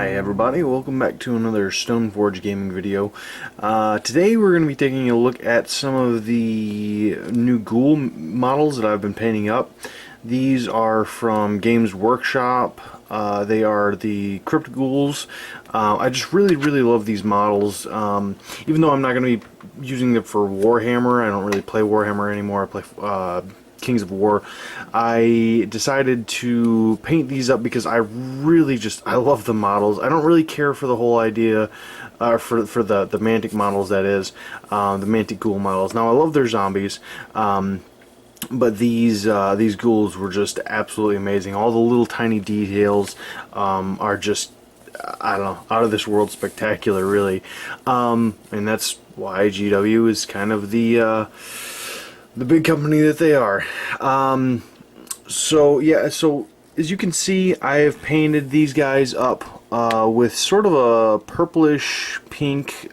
Hi everybody, welcome back to another Stoneforge gaming video. Today we're going to be taking a look at some of the new Ghoul models that I've been painting up. These are from Games Workshop. They are the Crypt Ghouls. I just really love these models. Even though I'm not going to be using them for Warhammer, I don't really play Warhammer anymore. I play Kings of War. I decided to paint these up because I love the models. I don't really care for the whole idea for the Mantic models, that is, the Mantic Ghoul models. Now I love their zombies, but these ghouls were just absolutely amazing. All the little tiny details are just, I don't know, out of this world spectacular, really. And that's why GW is kind of the big company that they are. So as you can see, I have painted these guys up with sort of a purplish pink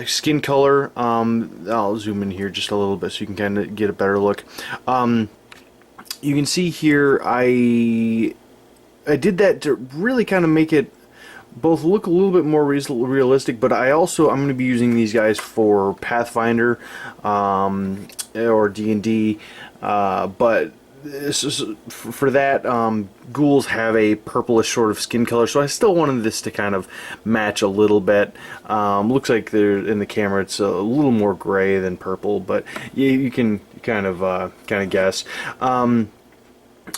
skin color. I'll zoom in here just a little bit so you can kind of get a better look. You can see here I did that to really kind of make it both look a little bit more realistic, but I'm going to be using these guys for Pathfinder or D&D, but for that, ghouls have a purplish sort of skin color, so I still wanted this to kind of match a little bit. Looks like they're in the camera it's a little more gray than purple, but you can kind of guess.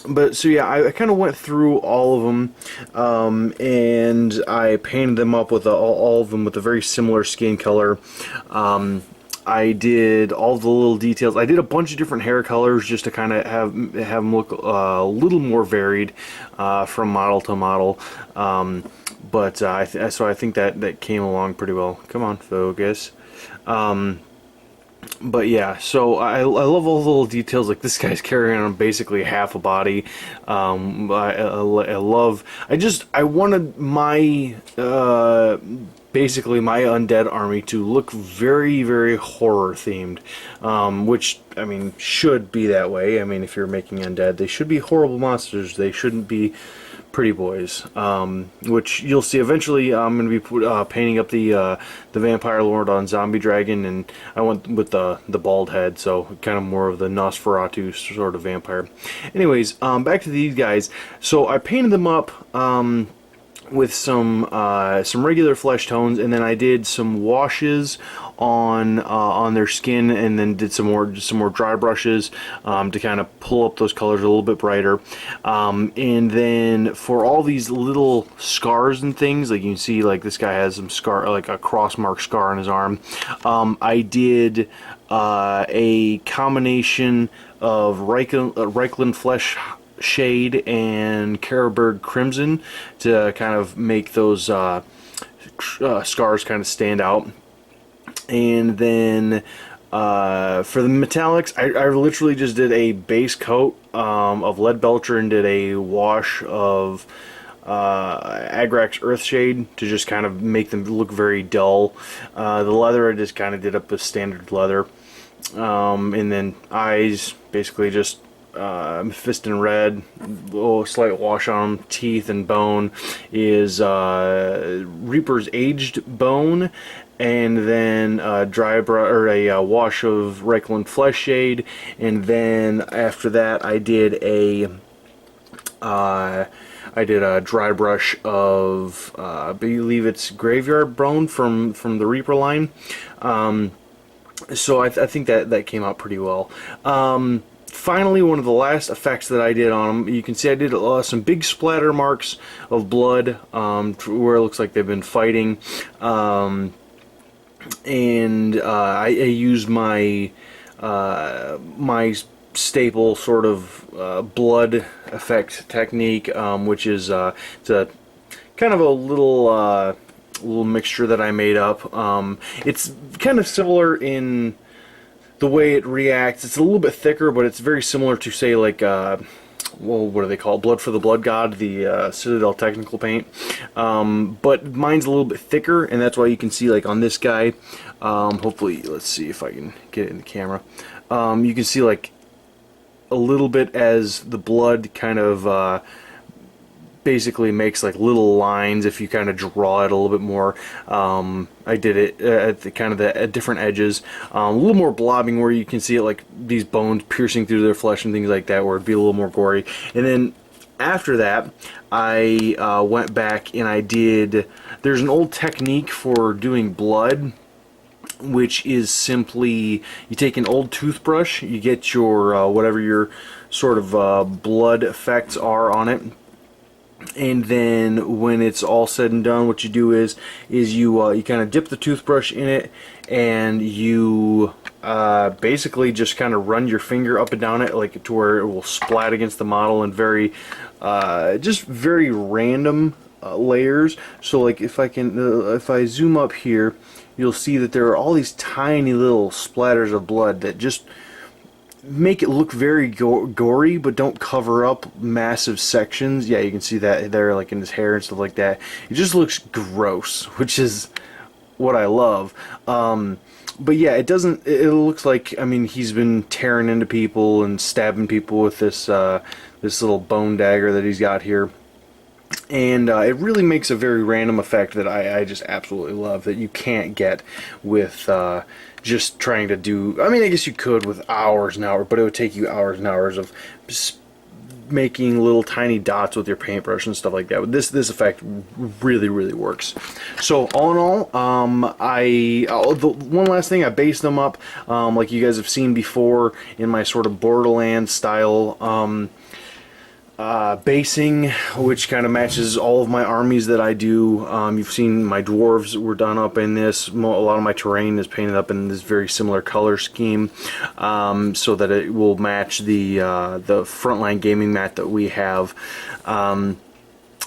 But so yeah, I kind of went through all of them, and I painted them up with all of them with a very similar skin color. I did all the little details. I did a bunch of different hair colors just to kind of have them look a little more varied from model to model. So I think that came along pretty well. Come on, focus. But yeah, so I love all the little details, like this guy's carrying on basically half a body. I wanted my basically my undead army to look very horror themed, which I mean should be that way. I mean, if you're making undead, they should be horrible monsters. They shouldn't be pretty boys, which you'll see eventually. I'm going to be painting up the Vampire Lord on Zombie Dragon, and I went with the bald head, so kind of more of the Nosferatu sort of vampire. Anyways, back to these guys. So I painted them up with some regular flesh tones, and then I did some washes on their skin, and then did some more dry brushes to kind of pull up those colors a little bit brighter. And then for all these little scars and things, like you can see, like this guy has some scar, like a cross mark scar on his arm. I did a combination of Reikland Flesh Shade and Carroburg Crimson to kind of make those scars kind of stand out. And then for the metallics, I literally just did a base coat of Leadbelcher and did a wash of Agrax Earthshade to just kind of make them look very dull. The leather I just kind of did up with standard leather, and then eyes basically just Fiston Red, little slight wash on them. Teeth and bone is Reaper's Aged Bone, and then a wash of Reikland Flesh Shade, and then after that I did a dry brush of I believe it's Graveyard Bone from the Reaper line. So I think that came out pretty well. Finally, one of the last effects that I did on them, you can see I did some big splatter marks of blood where it looks like they've been fighting, and I used my staple sort of blood effect technique, which is it's a kind of a little mixture that I made up. It's kind of similar in the way it reacts. It's a little bit thicker, but it's very similar to, say, like well, what do they call it? Blood for the Blood God, the Citadel Technical paint. But mine's a little bit thicker, and that's why you can see, like on this guy, hopefully, let's see if I can get it in the camera. You can see like a little bit as the blood kind of basically makes like little lines if you kind of draw it a little bit more. I did it at the kind of the at different edges, a little more blobbing where you can see it like these bones piercing through their flesh and things like that, where it'd be a little more gory. And then after that, I went back and I did. There's an old technique for doing blood, which is simply you take an old toothbrush, you get your whatever your sort of blood effects are on it, and then when it's all said and done, what you do is you kind of dip the toothbrush in it, and you basically just kind of run your finger up and down it, like to where it will splat against the model in very just very random layers. So like if I zoom up here, you'll see that there are all these tiny little splatters of blood that just make it look very gory, but don't cover up massive sections. Yeah, you can see that there, like in his hair and stuff like that. It just looks gross, which is what I love. But yeah, it doesn't. It looks like, I mean, he's been tearing into people and stabbing people with this this little bone dagger that he's got here. And it really makes a very random effect that I just absolutely love, that you can't get with just trying to do. I mean, I guess you could with hours and hours, but it would take you hours and hours of making little tiny dots with your paintbrush and stuff like that. But this effect really works. So all in all, the one last thing, I based them up like you guys have seen before in my sort of Borderlands style basing, which kind of matches all of my armies that I do. You've seen my dwarves were done up in this. A lot of my terrain is painted up in this very similar color scheme, so that it will match the Frontline gaming mat that we have.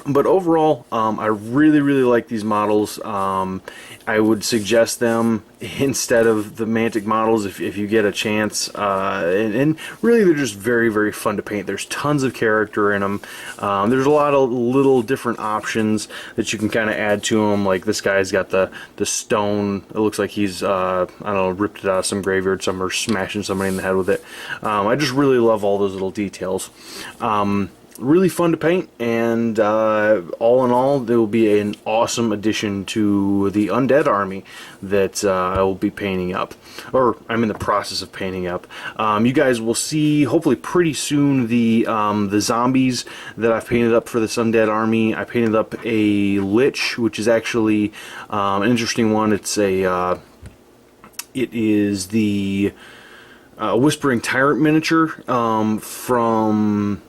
But overall, I really like these models. I would suggest them instead of the Mantic models if you get a chance. And really, they're just very fun to paint. There's tons of character in them. There's a lot of little different options that you can kind of add to them. Like this guy's got the stone. It looks like he's I don't know, ripped it out of some graveyard somewhere, smashing somebody in the head with it. I just really love all those little details. Really fun to paint, and all in all, there will be an awesome addition to the undead army that I will be painting up, or I'm in the process of painting up. You guys will see hopefully pretty soon the zombies that I've painted up for this undead army. I painted up a lich, which is actually an interesting one. It's a it is the Whispering Tyrant miniature from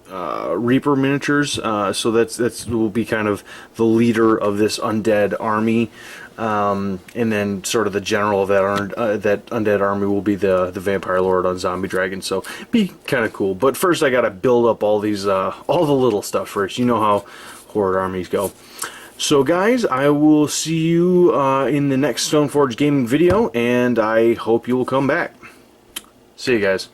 Reaper Miniatures, so that's will be kind of the leader of this undead army, and then sort of the general of that undead army will be the Vampire Lord on Zombie Dragon. So be kind of cool. But first, I gotta build up all these all the little stuff first. You know how Horde armies go. So guys, I will see you in the next Stoneforge gaming video, and I hope you will come back. See you guys.